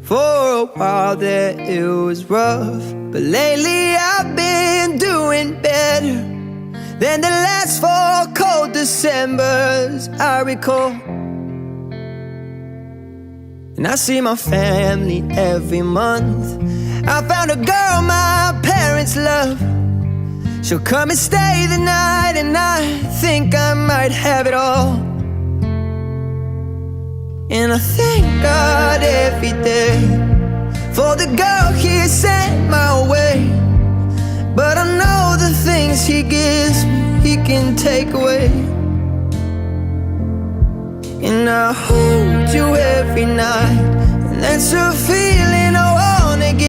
For a while there it was rough, but lately I've been doing better than the last 4 cold Decembers I recall. And I see my family every month. I found a girl my parents love. She'll come and stay the night, and I think I might have it all. And I thank God every day for the girl He sent my way. But I know the things He gives me, He can take away. And I hold you every night, and that's a feeling